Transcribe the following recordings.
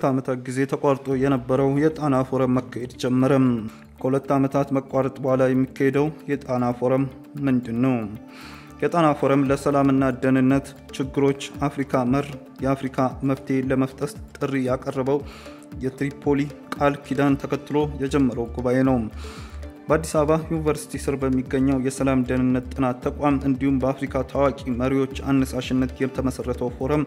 ለሁለት ዓመታት ጊዜ ተቋርጦ የነበረው የጣና ፎረም መካሄድ ጀመረ። ከሁለት ዓመታት መቋረጥ በኋላ የሚካሄደው የጣና ፎረም ምንድነው? የጣና ፎረም ለሰላምና ደህንነት ችግሮች አፍሪካ መር የአፍሪካ መፍትሄ ለመፍጠር ጥሪ ያቀረበው የትሪፖሊ ቃል ኪዳን ተከትሎ የጀመረው ጉባኤ ነው። በአዲስ አበባ ዩኒቨርሲቲ ስር በሚገኘው የሰላም ደህንነት ጥናት ተቋም እንዲሁም በአፍሪካ ታዋቂ መሪዎች አነሳሽነት የተመሰረተው ፎረም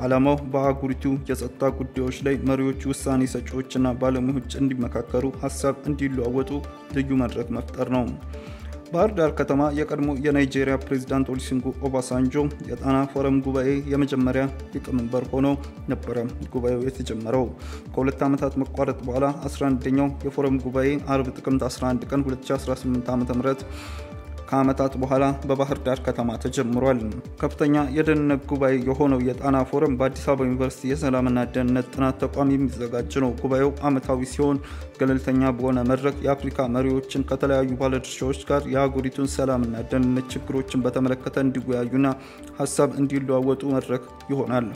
ዓላማው በአህጉሪቱ የጸጥታ ጉዳዮች ላይ መሪዎች ውሳኔ ሰጪዎችና ባለሙያዎች እንዲመካከሩ ሐሳብ እንዲለዋወጡ ልዩ መድረክ መፍጠር ነው። ባህር ዳር ከተማ የቀድሞ የናይጄሪያ ፕሬዝዳንት ኦሉሴጉን ኦባሳንጆ የጣና ፎረም ጉባኤ የመጀመሪያ ሊቀመንበር ሆነው ነበር ጉባኤው የተጀመረው። ከሁለት ዓመታት መቋረጥ በኋላ 11ኛው የፎረም ጉባኤ አርብ ጥቅምት 11 ቀን 2018 ዓ.ም ከዓመታት በኋላ በባህር ዳር ከተማ ተጀምሯል። ከፍተኛ የደህንነት ጉባኤ የሆነው የጣና ፎረም በአዲስ አበባ ዩኒቨርሲቲ የሰላምና ደህንነት ጥናት ተቋም የሚዘጋጅ ነው። ጉባኤው ዓመታዊ ሲሆን ገለልተኛ በሆነ መድረክ የአፍሪካ መሪዎችን ከተለያዩ ባለድርሻዎች ጋር የአህጉሪቱን ሰላምና ደህንነት ችግሮችን በተመለከተ እንዲወያዩና ሐሳብ እንዲለዋወጡ መድረክ ይሆናል።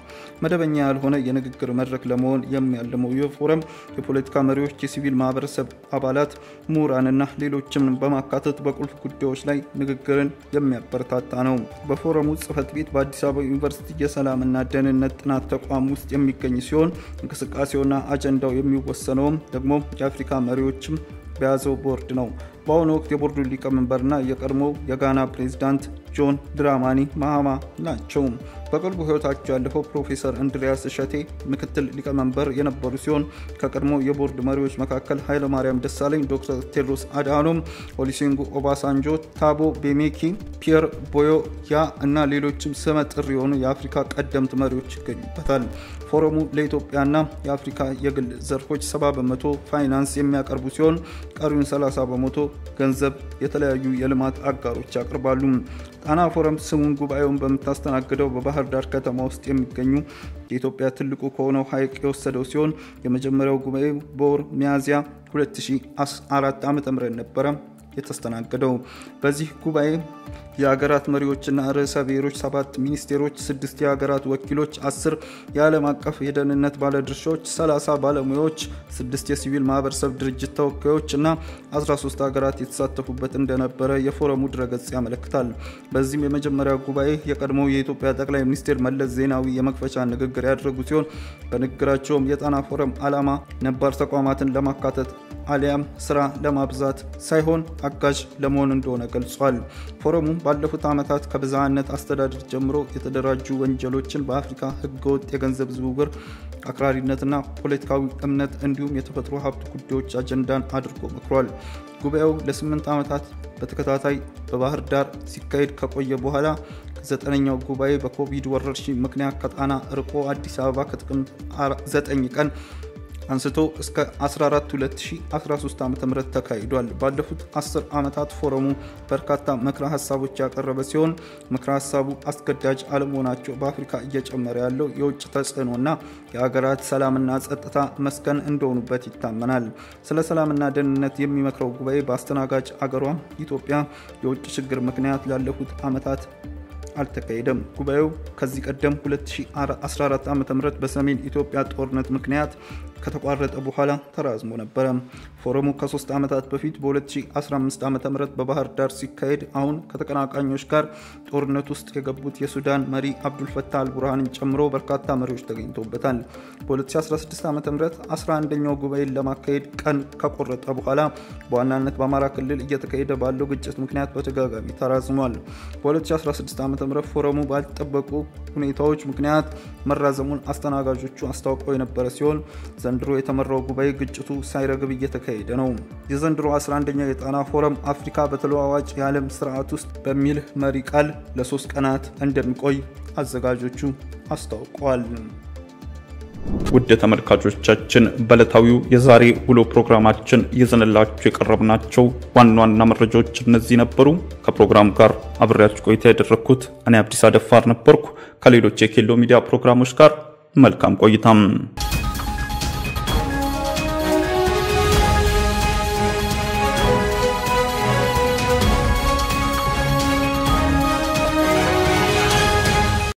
መደበኛ ያልሆነ የንግግር መድረክ ለመሆን የሚያልመው ይህ ፎረም የፖለቲካ መሪዎች፣ የሲቪል ማህበረሰብ አባላት፣ ምሁራንና ሌሎችም በማካተት በቁልፍ ጉዳዮች ላይ ንግግርን የሚያበረታታ ነው። በፎረሙ ጽህፈት ቤት በአዲስ አበባ ዩኒቨርሲቲ የሰላምና ደህንነት ጥናት ተቋም ውስጥ የሚገኝ ሲሆን እንቅስቃሴውና አጀንዳው የሚወሰነውም ደግሞ የአፍሪካ መሪዎችም በያዘው ቦርድ ነው። በአሁኑ ወቅት የቦርዱ ሊቀመንበርና የቀድሞው የጋና ፕሬዝዳንት ጆን ድራማኒ ማሃማ ናቸው። በቅርቡ ህይወታቸው ያለፈው ፕሮፌሰር እንድሪያስ እሸቴ ምክትል ሊቀመንበር የነበሩ ሲሆን ከቀድሞ የቦርድ መሪዎች መካከል ኃይለ ማርያም ደሳለኝ፣ ዶክተር ቴድሮስ አድሃኖም፣ ኦሉሴጉን ኦባሳንጆ፣ ታቦ ቤሜኪ፣ ፒየር ቦዮያ እና ሌሎችም ስመጥር የሆኑ የአፍሪካ ቀደምት መሪዎች ይገኙበታል። ፎረሙ ለኢትዮጵያና የአፍሪካ የግል ዘርፎች 70% ፋይናንስ የሚያቀርቡ ሲሆን ቀሪውን 30% ገንዘብ የተለያዩ የልማት አጋሮች ያቀርባሉ። ጣና ፎረም ስሙን ጉባኤውን በመታስተናገደው በባህር ዳር ከተማ ውስጥ የሚገኙ የኢትዮጵያ ትልቁ ከሆነው ሐይቅ የወሰደው ሲሆን የመጀመሪያው ጉባኤ በወር ሚያዝያ 2014 ዓ.ም ነበር የተስተናገደው። በዚህ ጉባኤ የሀገራት መሪዎችና ርዕሰ ብሔሮች፣ 7 ሚኒስቴሮች፣ 6 የሀገራት ወኪሎች፣ 10 የዓለም አቀፍ የደህንነት ባለድርሻዎች፣ 30 ባለሙያዎች፣ 6 የሲቪል ማህበረሰብ ድርጅት ተወካዮች እና 13 ሀገራት የተሳተፉበት እንደነበረ የፎረሙ ድረገጽ ያመለክታል። በዚህም የመጀመሪያው ጉባኤ የቀድሞው የኢትዮጵያ ጠቅላይ ሚኒስትር መለስ ዜናዊ የመክፈቻ ንግግር ያደረጉ ሲሆን በንግግራቸውም የጣና ፎረም ዓላማ ነባር ተቋማትን ለማካተት አሊያም ስራ ለማብዛት ሳይሆን አጋዥ ለመሆን እንደሆነ ገልጿል። ፎረሙ ባለፉት ዓመታት ከብዝሃነት አስተዳደር ጀምሮ የተደራጁ ወንጀሎችን በአፍሪካ ህገወጥ የገንዘብ ዝውውር፣ አክራሪነትና ፖለቲካዊ እምነት እንዲሁም የተፈጥሮ ሀብት ጉዳዮች አጀንዳን አድርጎ መክሯል። ጉባኤው ለ8 ዓመታት በተከታታይ በባህር ዳር ሲካሄድ ከቆየ በኋላ 9ኛው ጉባኤ በኮቪድ ወረርሽኝ ምክንያት ከጣና ርቆ አዲስ አበባ ከጥቅምት 9 ቀን አንስቶ እስከ 14 2013 ዓ.ም ተካሂዷል። ባለፉት 10 ዓመታት ፎረሙ በርካታ ምክረ ሐሳቦች ያቀረበ ሲሆን ምክረ ሐሳቡ አስገዳጅ አለመሆናቸው በአፍሪካ እየጨመረ ያለው የውጭ ተጽዕኖና የሀገራት ሰላምና ጸጥታ መስከን እንደሆኑበት ይታመናል። ስለ ሰላምና ደህንነት የሚመክረው ጉባኤ በአስተናጋጅ አገሯ ኢትዮጵያ የውጭ ችግር ምክንያት ላለፉት ዓመታት አልተካሄደም። ጉባኤው ከዚህ ቀደም 2014 ዓ.ም በሰሜን ኢትዮጵያ ጦርነት ምክንያት ከተቋረጠ በኋላ ተራዝሞ ነበር። ፎረሙ ከ3 ዓመታት በፊት በ2015 ዓ.ም በባህር ዳር ሲካሄድ አሁን ከተቀናቃኞች ጋር ጦርነት ውስጥ የገቡት የሱዳን መሪ አብዱል ፈታህ አልቡርሃንን ጨምሮ በርካታ መሪዎች ተገኝተውበታል። በ2016 ዓ.ም 11ኛው ጉባኤን ለማካሄድ ቀን ከቆረጠ በኋላ በዋናነት በአማራ ክልል እየተካሄደ ባለው ግጭት ምክንያት በተጋጋሚ ተራዝሟል። በ2016 ዓ.ም ፎረሙ ባልተጠበቁ ሁኔታዎች ምክንያት መራዘሙን አስተናጋጆቹ አስታውቀው የነበረ ሲሆን ዘንድሮ የተመራው ጉባኤ ግጭቱ ሳይረግብ እየተካሄደ ነው። የዘንድሮ 11ኛው የጣና ፎረም አፍሪካ በተለዋዋጭ የዓለም ስርዓት ውስጥ በሚል መሪ ቃል ለ3 ቀናት እንደሚቆይ አዘጋጆቹ አስታውቀዋል። ውድ ተመልካቾቻችን በዕለታዊው የዛሬ ውሎ ፕሮግራማችን ይዘንላችሁ የቀረብናቸው ዋና መረጃዎች እነዚህ ነበሩ። ከፕሮግራም ጋር አብሬያችሁ ቆይታ ያደረኩት እኔ አብዲስ አደፋር ነበርኩ። ከሌሎች የኬሎ ሚዲያ ፕሮግራሞች ጋር መልካም ቆይታ።